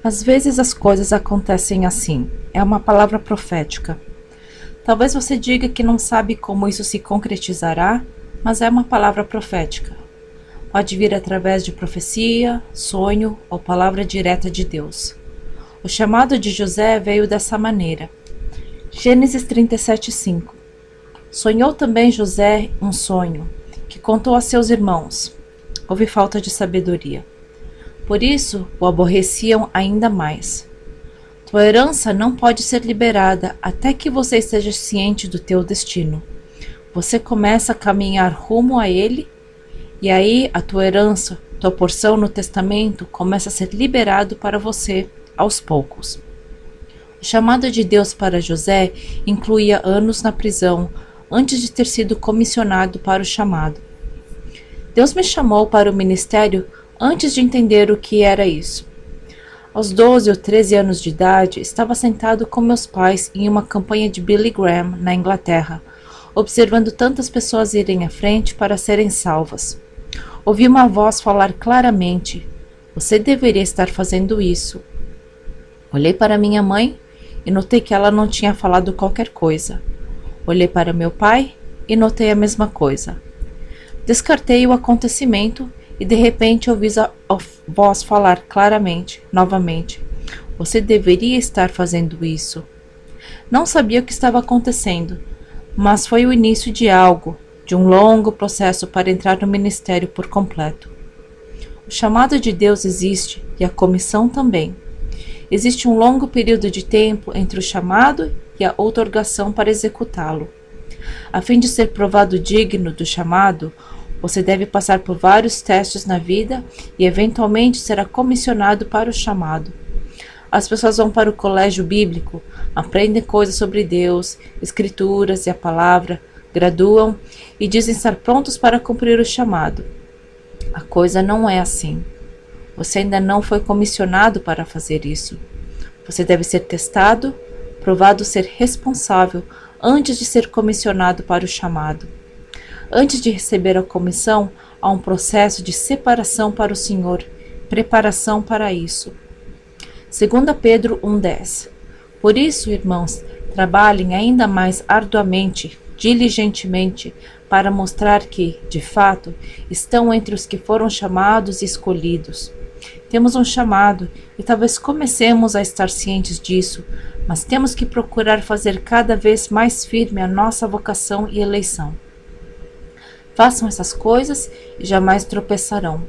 Às vezes as coisas acontecem assim. É uma palavra profética. Talvez você diga que não sabe como isso se concretizará, mas é uma palavra profética. Pode vir através de profecia, sonho ou palavra direta de Deus. O chamado de José veio dessa maneira. Gênesis 37:5. Sonhou também José um sonho, que contou a seus irmãos. Houve falta de sabedoria. Por isso o aborreciam ainda mais. Tua herança não pode ser liberada até que você esteja ciente do teu destino. Você começa a caminhar rumo a ele, e aí a tua herança, tua porção no testamento, começa a ser liberado para você aos poucos. O chamado de Deus para José incluía anos na prisão antes de ter sido comissionado para o chamado. Deus me chamou para o ministério antes de entender o que era isso. Aos 12 ou 13 anos de idade, estava sentado com meus pais em uma campanha de Billy Graham, na Inglaterra, observando tantas pessoas irem à frente para serem salvas. Ouvi uma voz falar claramente: "Você deveria estar fazendo isso." Olhei para minha mãe e notei que ela não tinha falado qualquer coisa. Olhei para meu pai e notei a mesma coisa. Descartei o acontecimento e de repente ouvi a voz falar claramente, novamente: "Você deveria estar fazendo isso." Não sabia o que estava acontecendo, mas foi o início de algo, de um longo processo para entrar no ministério por completo. O chamado de Deus existe e a comissão também. Existe um longo período de tempo entre o chamado e a outorgação para executá-lo. A fim de ser provado digno do chamado, você deve passar por vários testes na vida e eventualmente será comissionado para o chamado. As pessoas vão para o colégio bíblico, aprendem coisas sobre Deus, escrituras e a palavra, graduam e dizem estar prontos para cumprir o chamado. A coisa não é assim. Você ainda não foi comissionado para fazer isso. Você deve ser testado, provado ser responsável antes de ser comissionado para o chamado. Antes de receber a comissão, há um processo de separação para o Senhor, preparação para isso. 2 Pedro 1:10. Por isso, irmãos, trabalhem ainda mais arduamente, diligentemente, para mostrar que, de fato, estão entre os que foram chamados e escolhidos. Temos um chamado e talvez comecemos a estar cientes disso, mas temos que procurar fazer cada vez mais firme a nossa vocação e eleição. Façam essas coisas e jamais tropeçarão.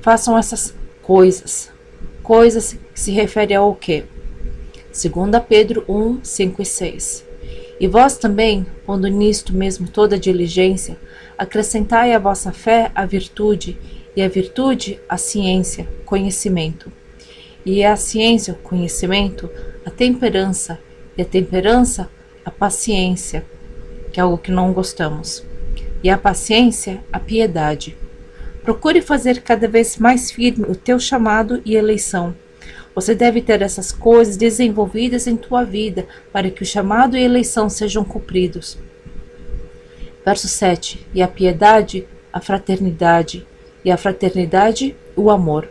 Façam essas coisas. Coisas que se referem ao quê? 2 Pedro 1, 5 e 6. E vós também, pondo nisto mesmo toda diligência, acrescentai à vossa fé a virtude, e a virtude a ciência, conhecimento. E a ciência, o conhecimento, a temperança, e a temperança, a paciência, que é algo que não gostamos. E a paciência, a piedade. Procure fazer cada vez mais firme o teu chamado e eleição. Você deve ter essas coisas desenvolvidas em tua vida para que o chamado e a eleição sejam cumpridos. Verso 7. E a piedade, a fraternidade, e a fraternidade, o amor.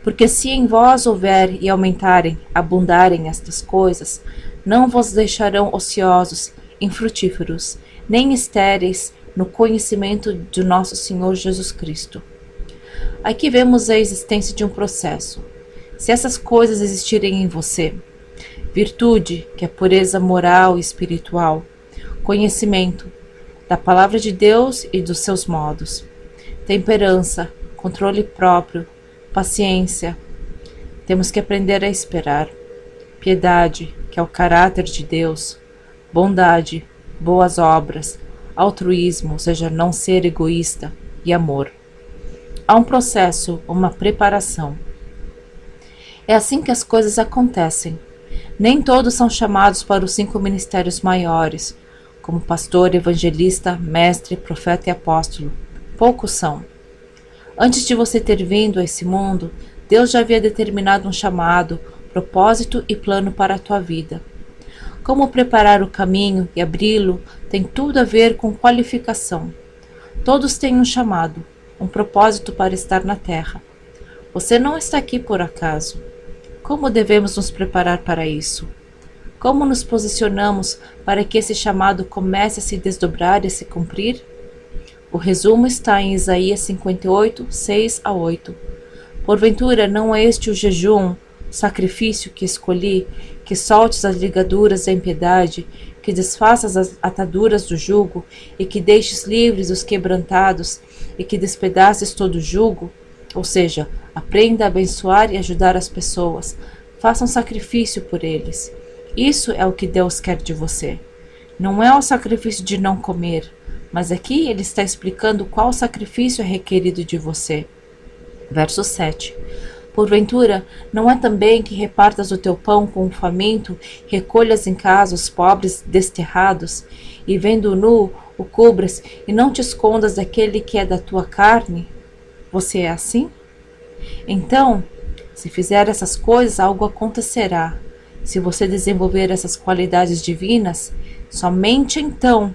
Porque se em vós houver e aumentarem, abundarem estas coisas, não vos deixarão ociosos, infrutíferos, nem estéreis no conhecimento de nosso Senhor Jesus Cristo. Aqui vemos a existência de um processo. Se essas coisas existirem em você: virtude, que é pureza moral e espiritual, conhecimento da palavra de Deus e dos seus modos, temperança, controle próprio, paciência, temos que aprender a esperar, piedade, que é o caráter de Deus, bondade, boas obras, altruísmo, ou seja, não ser egoísta, e amor. Há um processo, uma preparação. É assim que as coisas acontecem. Nem todos são chamados para os 5 ministérios maiores, como pastor, evangelista, mestre, profeta e apóstolo. Poucos são. Antes de você ter vindo a esse mundo, Deus já havia determinado um chamado, propósito e plano para a tua vida. Como preparar o caminho e abri-lo tem tudo a ver com qualificação. Todos têm um chamado, um propósito para estar na terra. Você não está aqui por acaso. Como devemos nos preparar para isso? Como nos posicionamos para que esse chamado comece a se desdobrar e a se cumprir? O resumo está em Isaías 58, 6 a 8. Porventura não é este o jejum, o sacrifício que escolhi, que soltes as ligaduras da impiedade, que desfaças as ataduras do jugo, e que deixes livres os quebrantados, e que despedaces todo o jugo? Ou seja, aprenda a abençoar e ajudar as pessoas. Faça um sacrifício por eles. Isso é o que Deus quer de você. Não é o sacrifício de não comer, mas aqui ele está explicando qual sacrifício é requerido de você. Verso 7. Porventura, não é também que repartas o teu pão com o faminto, recolhas em casa os pobres desterrados, e vendo nu, o cubras, e não te escondas daquele que é da tua carne? Você é assim? Então, se fizer essas coisas, algo acontecerá. Se você desenvolver essas qualidades divinas, somente então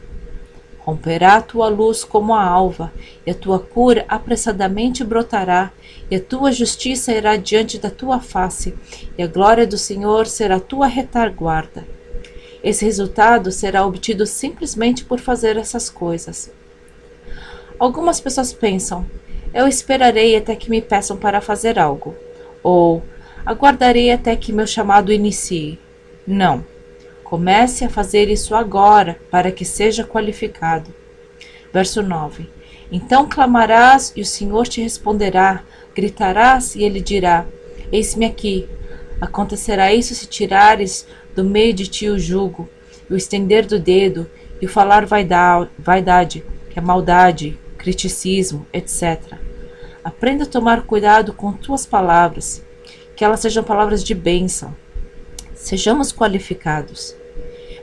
romperá a tua luz como a alva, e a tua cura apressadamente brotará, e a tua justiça irá diante da tua face, e a glória do Senhor será a tua retaguarda. Esse resultado será obtido simplesmente por fazer essas coisas. Algumas pessoas pensam: eu esperarei até que me peçam para fazer algo, ou aguardarei até que meu chamado inicie. Não. Comece a fazer isso agora, para que seja qualificado. Verso 9. Então clamarás e o Senhor te responderá, gritarás e ele dirá: eis-me aqui. Acontecerá isso se tirares do meio de ti o jugo, e o estender do dedo, e o falar vaidade, que é maldade, criticismo, etc. Aprenda a tomar cuidado com tuas palavras, que elas sejam palavras de bênção. Sejamos qualificados.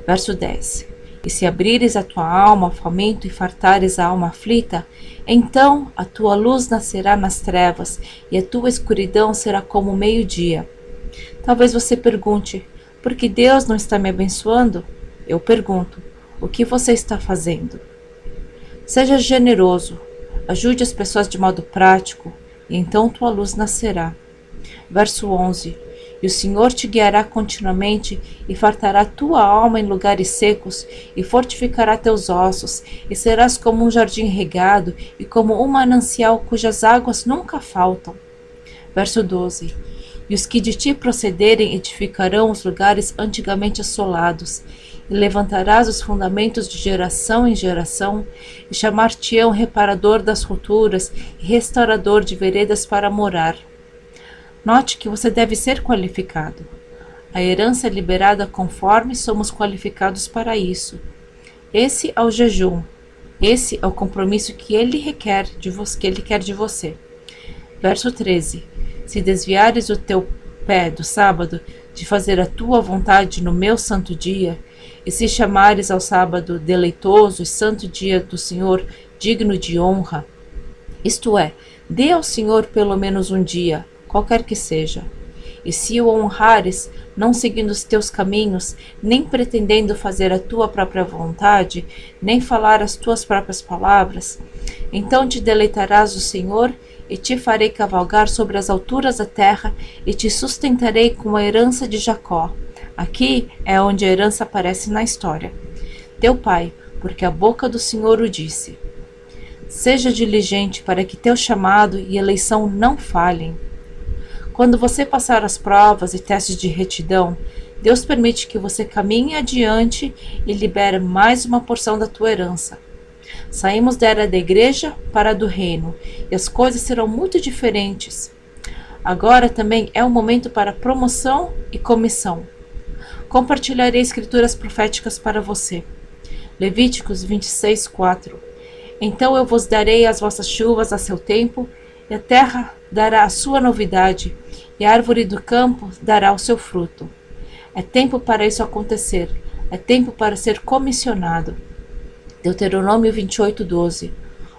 Verso 10. E se abrires a tua alma ao faminto e fartares a alma aflita, então a tua luz nascerá nas trevas, e a tua escuridão será como o meio-dia. Talvez você pergunte: por que Deus não está me abençoando? Eu pergunto: o que você está fazendo? Seja generoso, ajude as pessoas de modo prático, e então tua luz nascerá. Verso 11. E o Senhor te guiará continuamente, e fartará tua alma em lugares secos, e fortificará teus ossos, e serás como um jardim regado, e como um manancial cujas águas nunca faltam. Verso 12. E os que de ti procederem edificarão os lugares antigamente assolados, e levantarás os fundamentos de geração em geração, e chamar-te-ão reparador das rupturas, e restaurador de veredas para morar. Note que você deve ser qualificado. A herança é liberada conforme somos qualificados para isso. Esse é o jejum. Esse é o compromisso que ele quer de você. Verso 13. Se desviares o teu pé do sábado de fazer a tua vontade no meu santo dia, e se chamares ao sábado deleitoso e santo dia do Senhor, digno de honra, isto é, dê ao Senhor pelo menos um dia, qualquer que seja. E se o honrares, não seguindo os teus caminhos, nem pretendendo fazer a tua própria vontade, nem falar as tuas próprias palavras, então te deleitarás o Senhor, e te farei cavalgar sobre as alturas da terra, e te sustentarei com a herança de Jacó. Aqui é onde a herança aparece na história. Teu pai, porque a boca do Senhor o disse. Seja diligente para que teu chamado e eleição não falhem. Quando você passar as provas e testes de retidão, Deus permite que você caminhe adiante e libere mais uma porção da tua herança. Saímos da era da igreja para a do reino, e as coisas serão muito diferentes. Agora também é o momento para promoção e comissão. Compartilharei escrituras proféticas para você. Levíticos 26, 4. Então eu vos darei as vossas chuvas a seu tempo, e a terra dará a sua novidade, e a árvore do campo dará o seu fruto. É tempo para isso acontecer, é tempo para ser comissionado. Deuteronômio 28, 12.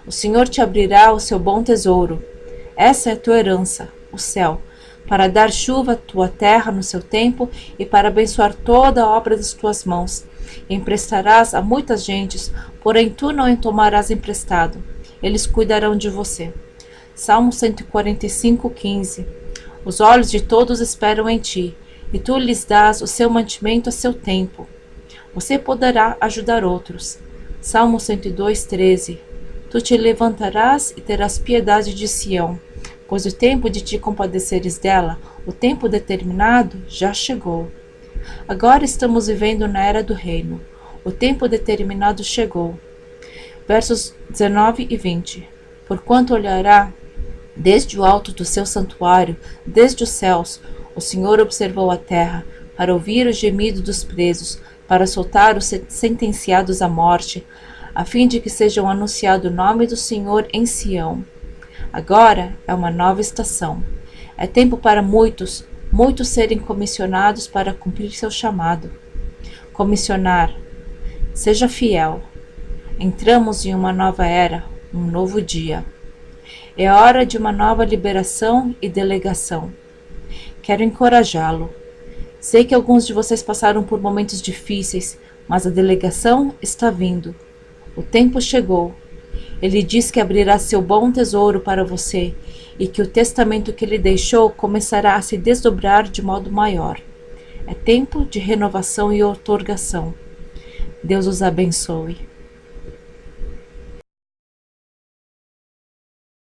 O Senhor te abrirá o seu bom tesouro. Essa é a tua herança, o céu, para dar chuva à tua terra no seu tempo e para abençoar toda a obra das tuas mãos. Emprestarás a muitas gentes, porém tu não tomarás emprestado. Eles cuidarão de você. Salmo 145, 15. Os olhos de todos esperam em ti, e tu lhes dás o seu mantimento a seu tempo. Você poderá ajudar outros. Salmo 102:13. Tu te levantarás e terás piedade de Sião, pois o tempo de te compadeceres dela, o tempo determinado, já chegou. Agora estamos vivendo na era do reino. O tempo determinado chegou. Versos 19 e 20. Porquanto olhará desde o alto do seu santuário, desde os céus, o Senhor observou a terra, para ouvir o gemido dos presos, para soltar os sentenciados à morte, a fim de que sejam anunciado o nome do Senhor em Sião. Agora é uma nova estação. É tempo para muitos serem comissionados para cumprir seu chamado. Comissionar. Seja fiel. Entramos em uma nova era, um novo dia. É hora de uma nova liberação e delegação. Quero encorajá-lo. Sei que alguns de vocês passaram por momentos difíceis, mas a delegação está vindo. O tempo chegou. Ele diz que abrirá seu bom tesouro para você e que o testamento que ele deixou começará a se desdobrar de modo maior. É tempo de renovação e outorgação. Deus os abençoe.